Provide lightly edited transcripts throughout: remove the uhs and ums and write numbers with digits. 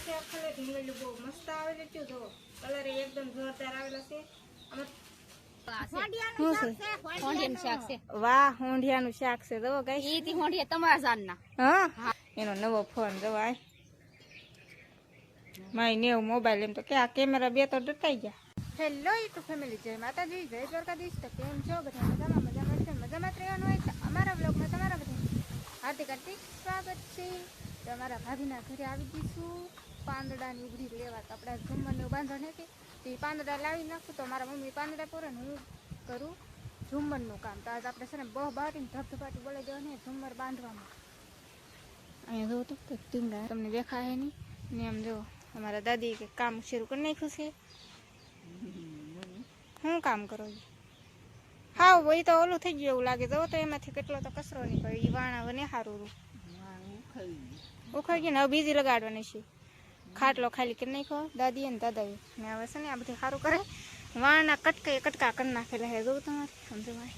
છે આખલે ઢીંગળ્યું બહુ મસ્ત આવેલું છે જો કલર એકદમ જોરદાર આવેલો છે વાહ હોંડિયાનું શાક છે જો ગાઈસ ઈ થી હોંડિયા તમારા જાનના હા એનો નવો ફોન જો આ માય ન્યુ મોબાઈલ એમ તો કે આ કેમેરા બે તો ડટાઈ ગયા હેલો યુટ્યુબ ફેમિલી જય માતાજી જય દ્વારકાધીશ તો કેમ છો બધા મજામાં જ રહેવાનું હોય તો અમારા બ્લોગમાં તમારા બધા હાર્દિક હાર્દિક સ્વાગત છે તો અમારા ભાભીના ઘરે આવી જઈશું પાંદડાની ઉભરી લેવા તો આપણે ઝુમ્મરને બાંધણ હતી તો એ પાંદડા લાવી નાખું તો મારા મમ્મી પાંદડા પૂરે ને હું કરું ઝુમ્મરનું કામ તો આજ આપણે છે ને બહુ બાટીને ધબધબાટી બોલાવી દેવાની ઝુમ્મર બાંધવામાં અહીંયા જોવો તો કંઈક ટીંગા તમને દેખાય નહીં ને આમ જો અમારા દાદી કે કામ શરૂ કરી નાખ્યું છે શું કામ કરો હા વહી તો ઓલું થઈ ગયું એવું લાગે જો તો એમાંથી કેટલો તો કચરો નીકળે એ વાણા વને સારું ઉખાઈ ગયું ને હવે બીજી લગાડવાની છે ખાટલો ખાલી કરી નાખ્યો દાદીએ ને દાદાએ ને હવે છે ને આ બધું સારું કરે વાણના કટકા કટકા કરી નાખેલા હે જોઉં તમારે સમજવાય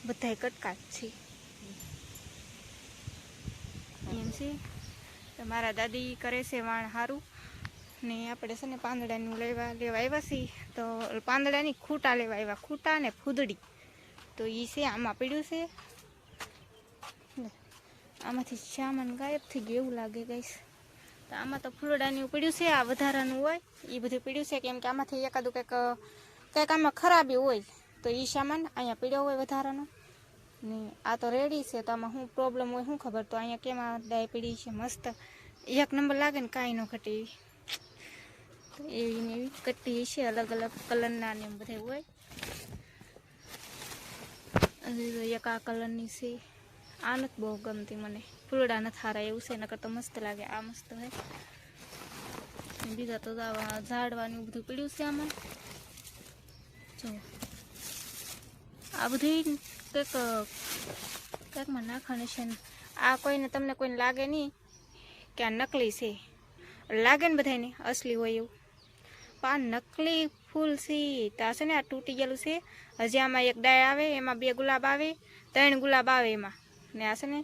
બધા કટકા જ છે એમ છે તો મારા દાદી કરે છે વાણ સારું ને આપણે છે ને પાંદડાનું લેવા આવ્યા છીએ તો પાંદડાની ખૂટા લેવા આવ્યા ખૂટા ને ફૂદડી તો એ છે આમાં પડ્યું છે આમાંથી સામાન ગાયબ થઈ ગયું એવું લાગે ગાઈસ તો આમાં તો ફૂલડાની પડ્યું છે આ વધારાનું હોય એ બધું પડ્યું છે કેમ કે આમાંથી એકાદું કંઈક આમાં ખરાબી હોય તો એ સામાન અહીંયા પડ્યો હોય વધારાનો ને આ તો રેડી છે તો આમાં શું પ્રોબ્લેમ હોય શું ખબર તો અહીંયા કેમ આ ડાય પડી છે મસ્ત એક નંબર લાગે ને કાંઈ ન ઘટે એવી ને એવી કટ્ટી છે અલગ અલગ કલરના ને એમ બધા હોય એક આ કલરની છે આ નથી બહુ ગમતી મને ફૂલડા નથી સારા એવું છે નકર તો મસ્ત લાગે આ મસ્ત હોય બીજા તો ઝાડવાનું બધું પીડ્યું છે આમાં જો આ બધું કંઈકમાં નાખવાનું છે ને આ કોઈને તમને કોઈને લાગે નહીં કે આ નકલી છે લાગે ને બધાને અસલી હોય એવું પણ નકલી ફૂલ છે તો છે ને આ તૂટી ગયેલું છે હજી આમાં એક ડાય આવે એમાં 2 ગુલાબ આવે 3 ગુલાબ આવે એમાં ને આ છે ને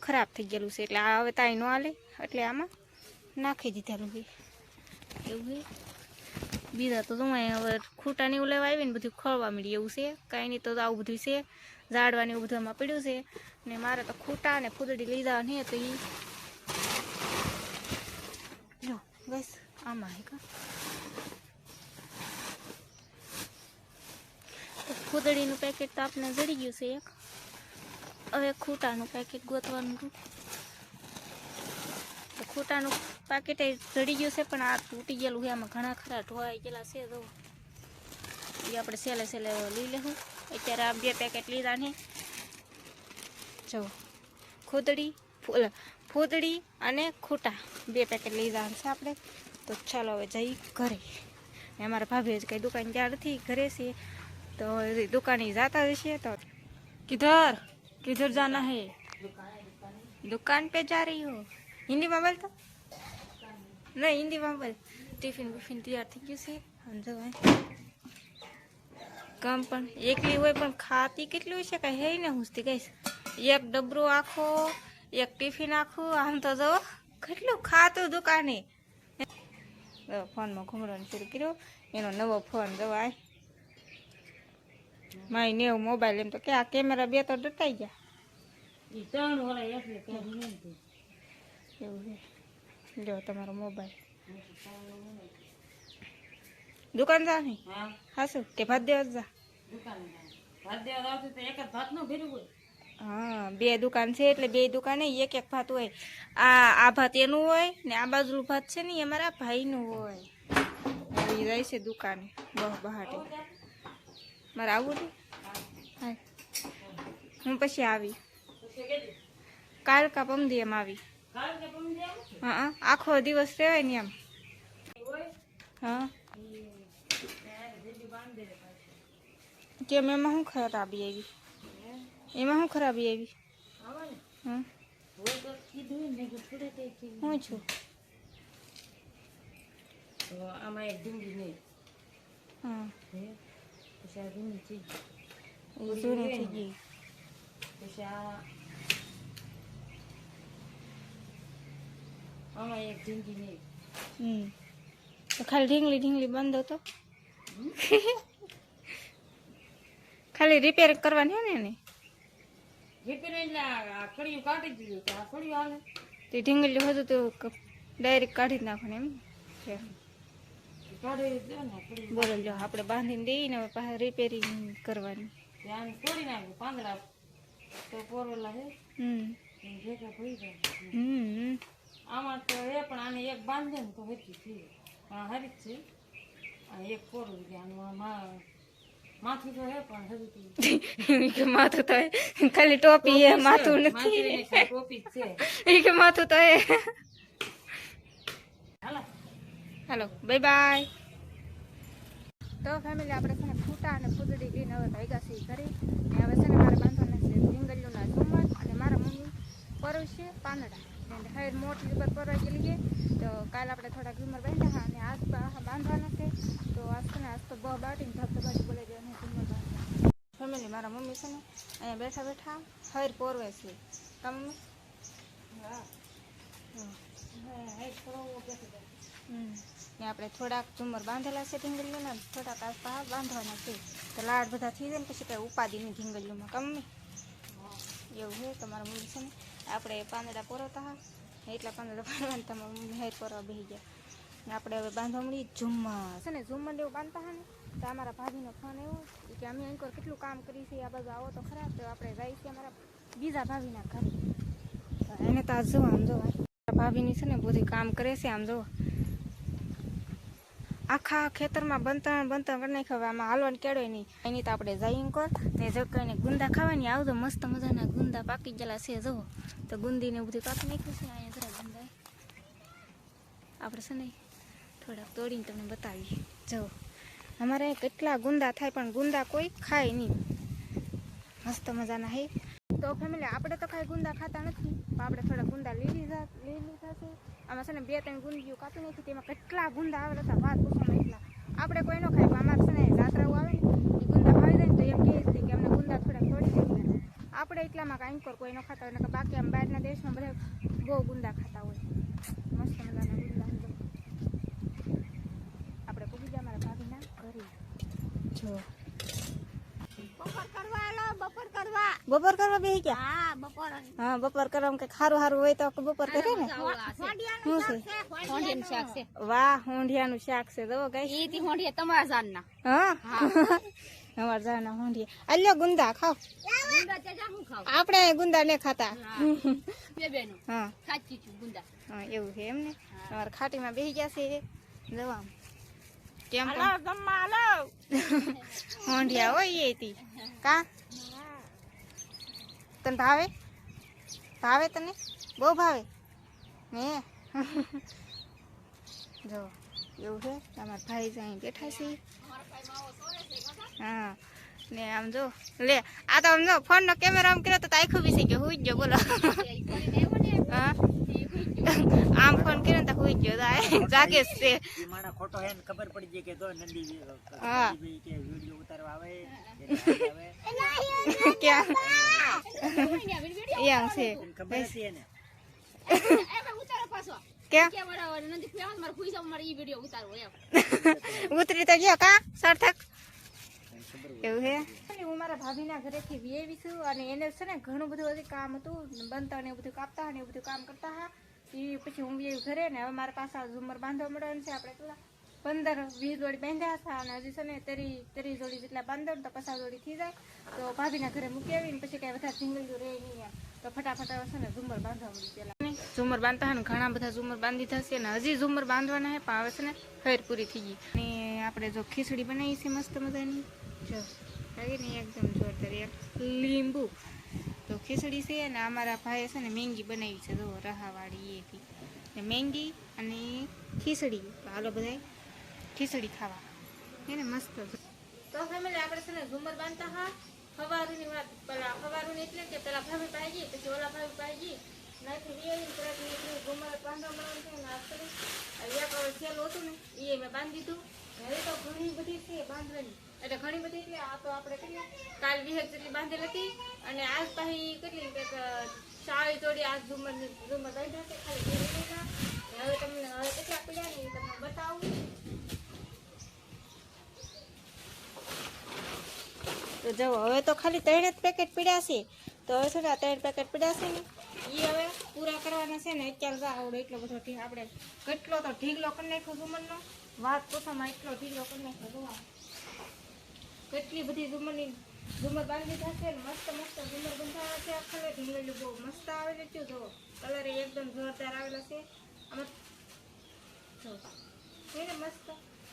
ખરાબ થઈ ગયેલું છે એટલે આ હવે તાઈ ન હાલે એટલે આમાં નાખી દીધેલું છે એવું છે બીજા તો તમે હવે ખૂટાને એવું લેવા આવી ને બધું ખળવા મળ્યું એવું છે કાંઈ નહીં તો આવું બધું છે ઝાડવાનું એવું બધું એમાં પડ્યું છે ને મારે તો ખૂટા ને ફૂદડી લીધા ને તો એ જો બસ આમાં હે કા ફૂદડીનું પેકેટ તો આપણે જડી ગયું છે એક હવે ખૂટાનું પેકેટ ગોતવાનું હતું તો ખૂટાનું પેકેટ જડી ગયું છે પણ આ તૂટી ગયેલું છે આમાં ઘણા ખરા ઢોળાઈ ગયેલા છે તો એ આપણે સેલે લઈ લેવું અત્યારે આ 2 પેકેટ લીધા ને જો ફૂદડી અને ખૂટા 2 પેકેટ લીધા છે આપણે તો ચાલો હવે જઈ ઘરે અમારા ભાભી જ કંઈ દુકાન ત્યાં નથી ઘરે છે તો दुकान जाता जैसे तो किधर जाना है दुकान पे जा रही हो हिंदी में बोलता नहीं हिंदी में बोल टिफिन तैयार થઈ ગયું છે સમજો ભાઈ કામ પણ એકલી હોય પણ ખાતી કેટલી હોય છે કઈ હે ને હુંસતી ગઈશ એક ડબરો આખો એક ટિફિન આખું આમ તો જો કેટલું ખાતું દુકાને ફોનમાં ઘૂમરાનું શરૂ કર્યું એનો નવો ફોન જો આ માય ન્યુ મોબાઈલ એમ તો કે આ કેમેરા બે તો ડટાઈ ગયા એવું છે જો તમારો મોબાઈલ દુકાન જા ને હાસું કે ભાત દેવા જા હા 2 દુકાન છે એટલે 2 દુકાને એક ભાત હોય આ ભાત એનું હોય ને આ બાજુનું ભાત છે ને અમારા ભાઈનું હોય એ જાય છે દુકાને બહાટે મારે આવું ને હા હું પછી આવી કાલ કા પમદી એમ આવી હા આખો દિવસ રહેવાય ને એમ હા કેમ એમાં શું ખરાબી આવી હું છું આમાં એક ડુંગળી નહીં હા જૂની થઈ ગઈ પછી આમાં એક ઝીંગી નહીં. તો ખાલી ઢીંગલી બંધ હતો. ખાલી રિપેર કરવાની હે ને એને. રિપેર એટલે આ કડિયું કાઢી દીધું તો આ કડિયું હાલે. તે ઢીંગલી હતું તો ડાયરેક્ટ કાઢી જ નાખવાની એમ છે. કાઢી દે ને કડિયું. બોલો લો આપણે બાંધીને દઈને હવે પાછા રિપેરિંગ કરવાની. ધ્યાન તોડી નાખ્યું પાંદડા તો પોરેલા છે ભેગા થઈ જાય. આમાં તો એ પણ આને એક બાંધે ને તો હેઠી થઈ હા હારી જ છે. આ એક પોરું ગયા માથું તો હે પણ હજી કે માથું તો ખાલી ટોપી હે માથું નથી. ટોપી જ છે. કે માથું તો હે. હાલો હાલો બાય બાય. તો ફેમિલી આપણે છે ને ફૂટા અને ફૂદડી લઈને હવે ભેગા સી કરી ને હવે છે ને મારે બાંધવાના છે ઢીંગલીઓના ઝુમ્મર અને મારા મમ્મી પરવશે પાંદડા અને હવે મોટી ઉપર પરવાઈ ગયેલી છે તો કાલે આપણે થોડા ઝુમ્મર બાંધ્યા અને આજ બાંધવાના છે તો આજ છે ને આજ તો બહુ બાટીને ધબધબાટી બોલે છે અને ઝુમ્મર બાંધવા. ફેમિલી મારા મમ્મી છે ને અહીંયા બેઠા બેઠા હર પોરવે છે કા મમ્મી? હા ને આપણે થોડાક ઝુમ્મર બાંધેલા છે ઢીંગલીઓના થોડાક આસપાસ બાંધવાના છે તો લાડ બધા થઈ જાય ને પછી કંઈ ઉપાધિની ઢીંગલીઓમાં કમી એવું છે. તમારા મમ્મી છે ને આપણે પાંદડા પોરવતા હા એટલા પાંદડા પાડવાને તમારા મમ્મી હેર પોરવા બેસી ગયા ને આપણે હવે બાંધવા મળી ઝુમ્મર છે ને ઝુમ્મર એવું બાંધતા હા ને તો અમારા ભાભીનો ફોન એવો કે અમે અહીં કેટલું કામ કરી છે આ બાજુ આવો તો ખરા તો આપણે જાય છે અમારા બીજા ભાભીના ઘરે એને તો આજ જોવા આમ જોવા ભાભીની છે ને બધું કામ કરે છે આમ જોવા આખા ખેતરમાં બનતા કરી નાખ્યા. આમાં હાલવાનું કેળવે નહીં એની તો આપણે જઈને કર ને જો કઈને ગુંદા ખાવાની આવતો મસ્ત મજાના ગુંદા પાકી ગયેલા છે જુઓ તો ગુંદીને બધું કાપી નાખ્યું છે. અહીંયા જરા ગુંદા આપણે છે ને થોડાક તોડીને તમને બતાવીએ. જુઓ અમારે કેટલા ગુંદા થાય પણ ગુંદા કોઈ ખાય નહીં મસ્ત મજાના હે. તો ફેમિલી આપણે તો કાંઈ ગુંદા ખાતા નથી પણ આપણે થોડા ગુંદા લઈ લીધા છે. આમાં છે ને 2-3 ગુંદીઓ કાપી નાખી તેમાં કેટલા ગુંદા આવેલા હતા વાત પૂછવામાં એટલા. આપણે કોઈ ન ખાય પણ અમારે છે ને જાત્રાઓ આવે ને એ ગુંદા ખાઈ જાય ને તો એમ કહે છે કે અમને ગુંદા થોડા થોડી દે. આપણે એટલામાં કાંઈ કોઈ ન ખાતા હોય ને બાકી આમ બહારના દેશમાં બધા બહુ ગુંદા ખાતા હોય મસ્ત મજાના ગુંદા. આપણે પૂગી જાય મારા ભાભીના ઘરે. જો બપોર કરવા બેસી ગયા. હા બપોર કરવા કઈ સારું હોય તો બપોર કરે ને. વાહ હોંડિયાનું શાક છે જો ગાઈસ. તમારા જાનના હા અમારા જાનના હોંડિયા. આલ્યો ગુંદા ખાવ. આપણે ગુંદા ને ખાતા. હા હા એવું છે એમ ને. તમારા ખાટીમાં બેસી ગયા છે જવા કેમ હોંડિયા હોય એ કા તને ભાવે તને બહુ ભાવે ને. જો એવું છે તમારા ભાઈ અહીં બેઠા છે. હા ને આમ જો લે આ તો આમ જો ફોન નો કેમેરા આમ કર્યો તો આખું બેસી ગયો હુઈ ગયો બોલો. હા આમ ફોન કર્યો તો હુઈ ગયો જાગે છે. ખોટો હે ને ખબર પડી જાય કે તો નંદી હા કે વિડિયો ઉતારવા આવે ક્યાં એમ છે ખબર હતી એને ઉતરી તો ગયો કા સાર્થક એવું હે. હું મારા ભાભીના ઘરેથી વીએવી છું અને એને છે ને ઘણું બધું હજી કામ હતું બનતા ને એવું બધું કાપતા ને એવું બધું કામ કરતા હા એ પછી હું વીએવી ઘરે ને હવે મારા પાસે ઝુમર બાંધવા મળવાનું છે. આપણે પેલા 15-20 જોડી બાંધ્યા હતા અને હજી છે ને 30 જોડી જેટલા બાંધો ને તો 50 જોડી થઈ જાય તો ભાભીના ઘરે મૂકી આવીને પછી કઈ વધારે ઝીંગલીઓ રહે નહીં એમ તો ફટાફટ છે ને ઝુમર બાંધવા મળી પેલા ઝુમર બાંધતા હોય ને ઘણા બધા ઝુમર બાંધી થશે ને હજી ઝુમર બાંધવાના હે પણ હવે છે ને ખૈર પૂરી થઈ ગઈ. અને આપણે જો ખીચડી બનાવી છે મસ્ત મજાની જો ને એકદમ જોરદાર એક લીંબુ તો ખીચડી છે ને અમારા ભાઈએ છે ને મેંગી બનાવી છે જો રહાવાળી એથી ને મેંગી અને ખીચડી તો હાલો બધા ખીચડી ખાવા એને મસ્ત. તો ફેમિલી આપણે છે ને ઝુમર બાંધતા હા સવારની વાત પેલા સવારની એટલે કે પેલા ભાભી પાઈ ગઈ પછી ઓલા ભાભી પાઈ ગઈ નાથી વીઆઈ તરત ઝુમર બાંધવા મળવાનું છે ને એક સેલ હતું ને એ મેં બાંધી દીધું. હવે તો ઘણી બધી છે બાંધવાની એટલે ઘણી બધી એટલે આ તો આપણે કરીએ કાલ 20 જેટલી બાંધેલી હતી અને આજ પાછી કેટલી 40 જોડી આ ઝુમર બાંધ્યા છે ખાલી જો હવે તો ખાલી 3 જ પેકેટ પીડ્યા છે. તો હવે છે ને આ 3 પેકેટ પીડ્યા છે ને એ હવે પૂરા કરવાના છે ને. અત્યારે જો આવડે એટલો બધો આપણે કેટલો તો ઢીગલો કરી નાખ્યો ઝુમરનો. વાત પોતામાં એટલો ઢીગલો કરી નાખ્યો. જોવા કેટલી બધી ઝુમર બાંધી થશે ને મસ્ત મસ્ત ઝુમર બંધાયા છે. આખરે ઢીંગલી બહુ મસ્ત આવેલી છે. જો કલર એકદમ જોરદાર આવેલા છે આમાં જો છે ને મસ્ત.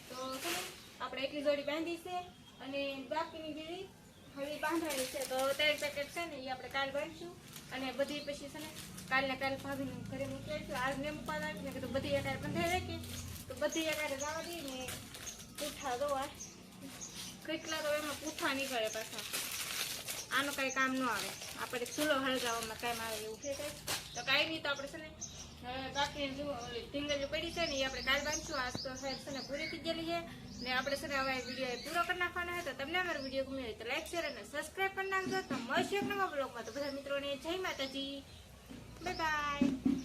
તો છે ને આપણે એટલી જોડી બાંધી છે અને બાકીની બીજી હવે બાંધવાની છે. તો 3 પેકેટ છે ને એ આપણે કાલ બાંધીશું અને બધી પછી છે ને કાલને કાલ ભાભીને ઘરે મૂકી આવીશું. આજ ને મૂકવા રાખીને કે તો બધી એકારે બંધાઈ રાખી તો બધી એકારે જવા દઈએ ને પૂઠા દોવા કેટલા તો એમાં પૂઠા નીકળે પાછા. આનું કાંઈ કામ ન આવે. આપણે ચૂલો હળગાવવામાં કામ આવે એવું છે કાંઈ. તો કાંઈ નહીં. તો આપણે છે ને બાકી ઢીંગલીઓ પડી છે ને એ આપણે કાલ બાંધીશું. આજ તો સાહેબ છે ને પૂરી થઈ ગયેલી છે ને આપણે છે ને હવે વિડીયો પૂરો કરી નાખવાનો હોય. તો તમને અમારો વિડીયો ગમ્યો હોય તો લાઈક શેર અને સબસ્ક્રાઈબ કરી નાખજો. તો મળશું એક નવા બ્લોગમાં. તો બધા મિત્રોને જય માતાજી, બાય બાય.